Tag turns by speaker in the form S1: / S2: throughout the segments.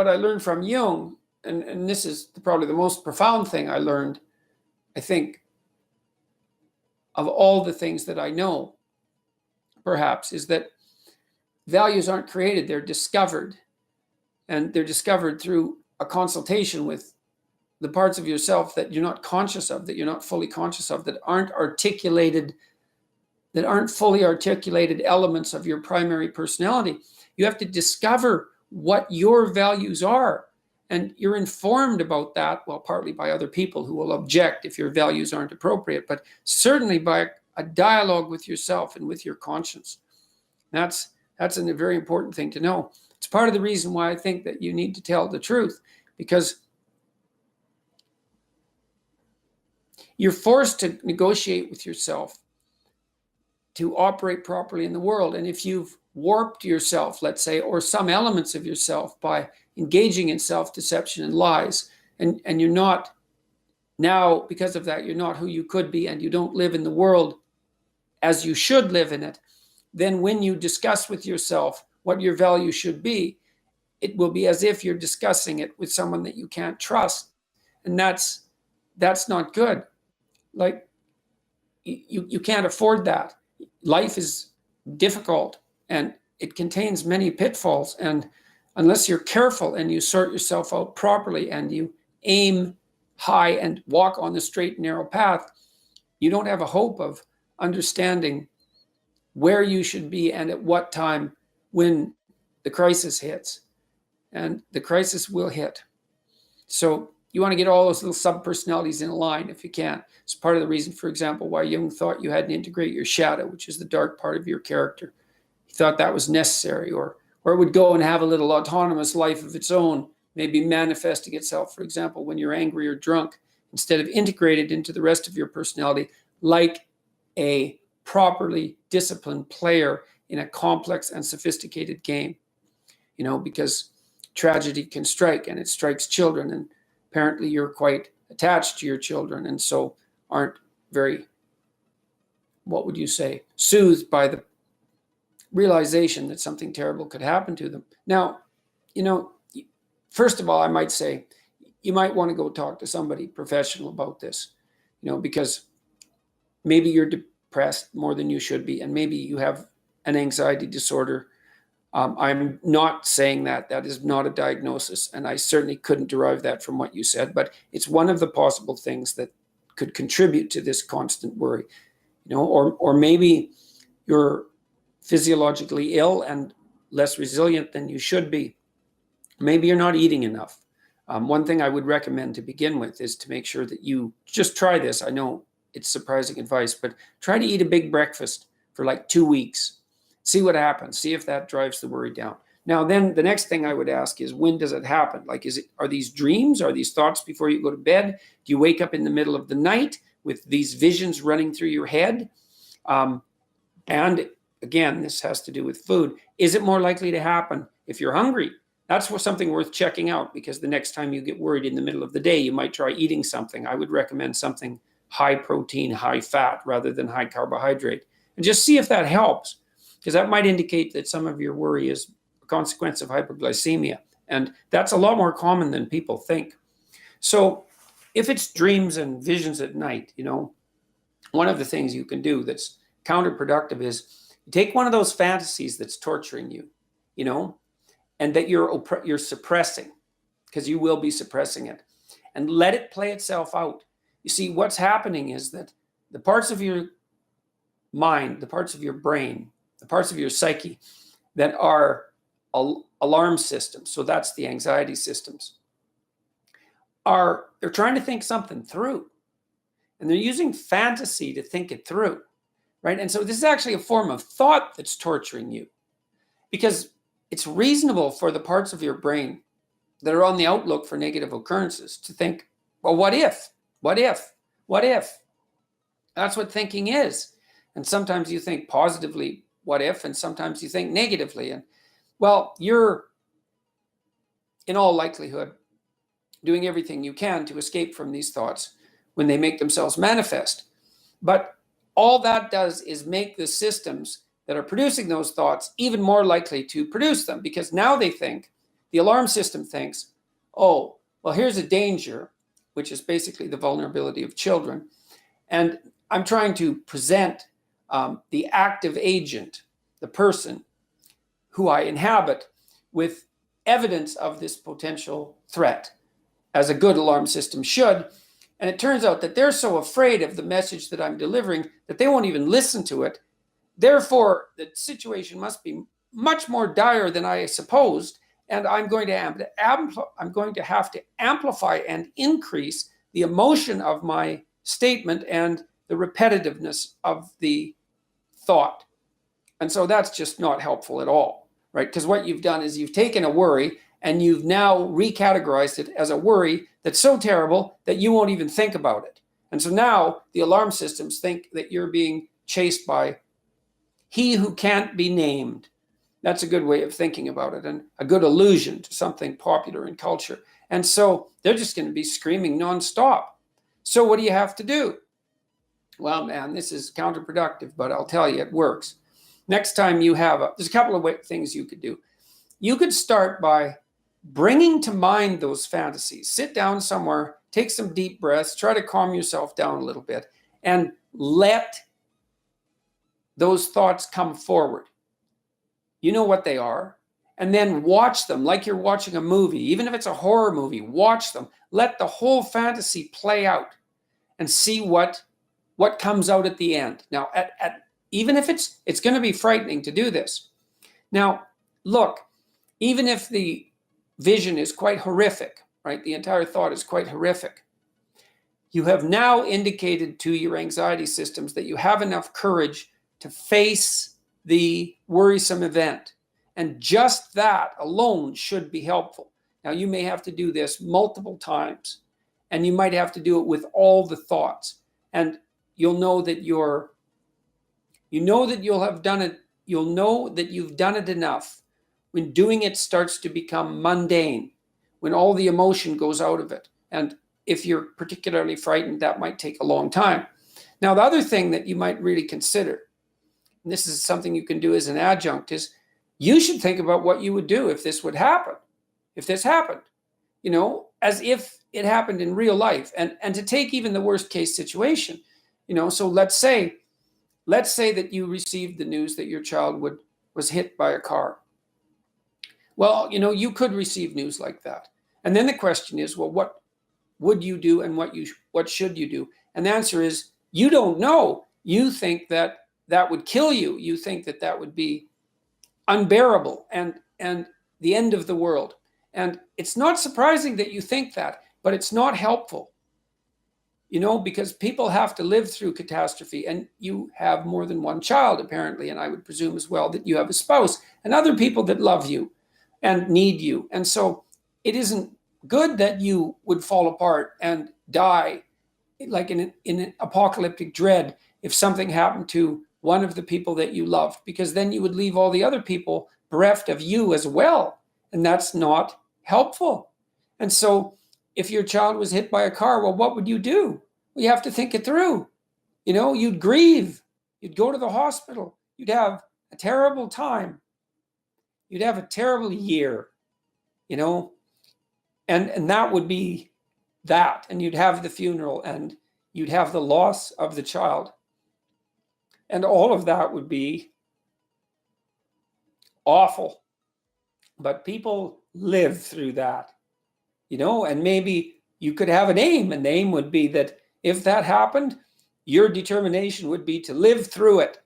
S1: what I learned from Jung, and this is probably the most profound thing I learned, I think, of all the things that I know, perhaps, is that values aren't created, they're discovered. And they're discovered through a consultation with the parts of yourself that you're not conscious of, that you're not fully conscious of, that aren't articulated, that aren't fully articulated elements of your primary personality. You have to discover what your values are. And you're informed about that, well, partly by other people who will object if your values aren't appropriate, but certainly by a dialogue with yourself and with your conscience. That's a very important thing to know. It's part of the reason why I think that you need to tell the truth, because you're forced to negotiate with yourself to operate properly in the world. And if you've warped yourself, let's say, or some elements of yourself by engaging in self-deception and lies, and you're not now, because of that, you're not who you could be, and you don't live in the world as you should live in it, then when you discuss with yourself what your value should be, it will be as if you're discussing it with someone that you can't trust. And that's not good. Like, you can't afford that. Life is difficult and it contains many pitfalls. And unless you're careful and you sort yourself out properly and you aim high and walk on the straight and narrow path, you don't have a hope of understanding where you should be and at what time when the crisis hits. And the crisis will hit. So you want to get all those little sub-personalities in line if you can. It's part of the reason, for example, why Jung thought you had to integrate your shadow, which is the dark part of your character. He thought that was necessary, or it would go and have a little autonomous life of its own, maybe manifesting itself, for example, when you're angry or drunk, instead of integrated into the rest of your personality, like a properly disciplined player in a complex and sophisticated game. You know, because tragedy can strike, and it strikes children, and apparently you're quite attached to your children, and so aren't very, what would you say, soothed by the realization that something terrible could happen to them. Now, you know, first of all, I might say you might want to go talk to somebody professional about this, you know, because maybe you're depressed more than you should be, and maybe you have an anxiety disorder. I'm not saying that is not a diagnosis, and I certainly couldn't derive that from what you said, but it's one of the possible things that could contribute to this constant worry, you know, or maybe you're physiologically ill and less resilient than you should be. Maybe you're not eating enough. One thing I would recommend to begin with is to make sure that you just try this. I know it's surprising advice, but try to eat a big breakfast for like 2 weeks. See what happens. See if that drives the worry down. Now, then the next thing I would ask is, when does it happen? Like, are these dreams? Are these thoughts before you go to bed? Do you wake up in the middle of the night with these visions running through your head? And again, this has to do with food. Is it more likely to happen if you're hungry? That's something worth checking out, because the next time you get worried in the middle of the day, you might try eating something. I would recommend something high protein, high fat, rather than high carbohydrate. And just see if that helps, because that might indicate that some of your worry is a consequence of hypoglycemia. And that's a lot more common than people think. So if it's dreams and visions at night, you know, one of the things you can do that's counterproductive is you take one of those fantasies that's torturing you, you know, and that you're suppressing, because you will be suppressing it, and let it play itself out. You see, what's happening is that the parts of your mind, the parts of your brain, the parts of your psyche that are alarm systems, so that's the anxiety systems, they're trying to think something through, and they're using fantasy to think it through, right? And so this is actually a form of thought that's torturing you, because it's reasonable for the parts of your brain that are on the outlook for negative occurrences to think, well, what if? What if? What if? That's what thinking is. And sometimes you think positively, what if? And sometimes you think negatively. And well, you're in all likelihood doing everything you can to escape from these thoughts when they make themselves manifest. But all that does is make the systems that are producing those thoughts even more likely to produce them, because now they think the alarm system thinks, oh, well, here's a danger, which is basically the vulnerability of children. And I'm trying to present the active agent, the person who I inhabit, with evidence of this potential threat, as a good alarm system should. And it turns out that they're so afraid of the message that I'm delivering that they won't even listen to it. Therefore, the situation must be much more dire than I supposed, and I'm going to have to amplify and increase the emotion of my statement and the repetitiveness of the thought. And so that's just not helpful at all, right? Because what you've done is you've taken a worry and you've now recategorized it as a worry that's so terrible that you won't even think about it. And so now the alarm systems think that you're being chased by he who can't be named. That's a good way of thinking about it, and a good allusion to something popular in culture. And so they're just going to be screaming nonstop. So what do you have to do? Well, man, this is counterproductive, but I'll tell you, it works. Next time you have there's a couple of things you could do. You could start by bringing to mind those fantasies. Sit down somewhere, take some deep breaths, try to calm yourself down a little bit, and let those thoughts come forward. You know what they are. And then watch them like you're watching a movie. Even if it's a horror movie, watch them. Let the whole fantasy play out and see what comes out at the end. Now, even if it's going to be frightening to do this. Now, look, even if the vision is quite horrific, right? The entire thought is quite horrific. You have now indicated to your anxiety systems that you have enough courage to face the worrisome event. And just that alone should be helpful. Now, you may have to do this multiple times, and you might have to do it with all the thoughts. And you'll know that you'll have done it. You'll know that you've done it enough when doing it starts to become mundane, when all the emotion goes out of it. And if you're particularly frightened, that might take a long time. Now, the other thing that you might really consider, and this is something you can do as an adjunct, is you should think about what you would do if this would happen, if this happened, as if it happened in real life, and to take even the worst case situation, so let's say that you received the news that your child was hit by a car. Well, you could receive news like that. And then the question is, well, what would you do and what should you do? And the answer is, you don't know. You think that would kill you. You think that would be unbearable and the end of the world. And it's not surprising that you think that, but it's not helpful, because people have to live through catastrophe, and you have more than one child, apparently, and I would presume as well that you have a spouse and other people that love you and need you. And so it isn't good that you would fall apart and die like in an apocalyptic dread if something happened to one of the people that you loved, because then you would leave all the other people bereft of you as well. And that's not helpful. And so if your child was hit by a car, well, what would you do? Well, you have to think it through. You'd grieve. You'd go to the hospital. You'd have a terrible time. You'd have a terrible year, and that would be that. And you'd have the funeral, and you'd have the loss of the child. And all of that would be awful. But people live through that, and maybe you could have an aim, and the aim would be that if that happened, your determination would be to live through it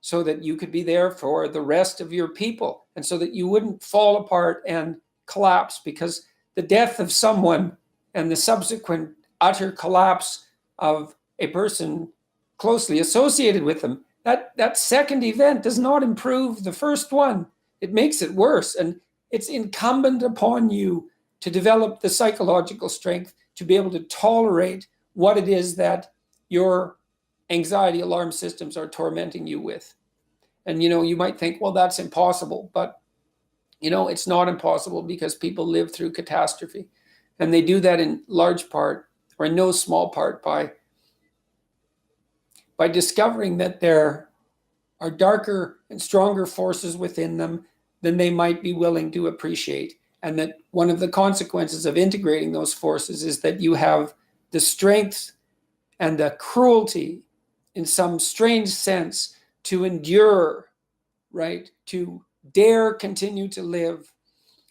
S1: so that you could be there for the rest of your people, and so that you wouldn't fall apart and collapse, because the death of someone and the subsequent utter collapse of a person closely associated with them, that second event does not improve the first one. It makes it worse. And it's incumbent upon you to develop the psychological strength to be able to tolerate what it is that your anxiety alarm systems are tormenting you with. And, you might think, well, that's impossible. But, it's not impossible, because people live through catastrophe. And they do that in large part, or in no small part, by discovering that there are darker and stronger forces within them than they might be willing to appreciate. And that one of the consequences of integrating those forces is that you have the strength and the cruelty, in some strange sense, to endure, right? To dare continue to live,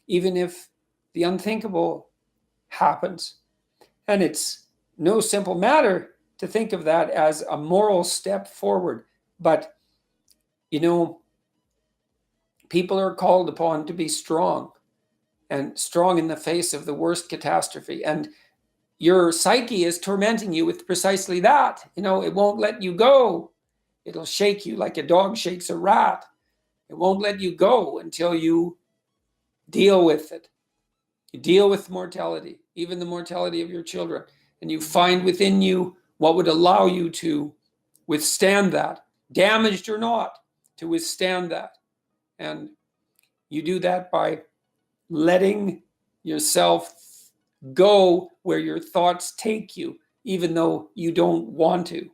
S1: even if the unthinkable happens. And it's no simple matter to think of that as a moral step forward. But, people are called upon to be strong, and strong in the face of the worst catastrophe. And your psyche is tormenting you with precisely that. It won't let you go. It'll shake you like a dog shakes a rat. It won't let you go until you deal with it. You deal with mortality, even the mortality of your children, and you find within you what would allow you to withstand that, damaged or not, to withstand that. And you do that by letting yourself go where your thoughts take you, even though you don't want to.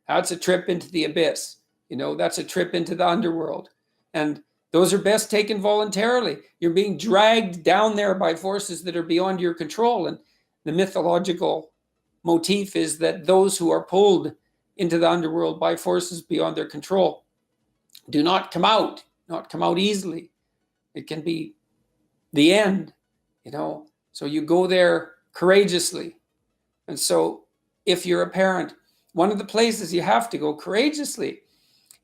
S1: That's a trip into the abyss. That's a trip into the underworld. And those are best taken voluntarily. You're being dragged down there by forces that are beyond your control. And the mythological motif is that those who are pulled into the underworld by forces beyond their control do not come out easily. It can be the end, So you go there courageously. And so if you're a parent, one of the places you have to go courageously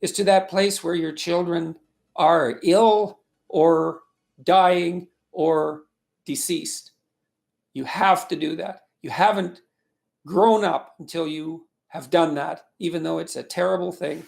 S1: is to that place where your children are ill or dying or deceased. You have to do that. You haven't grown up until you have done that, even though it's a terrible thing.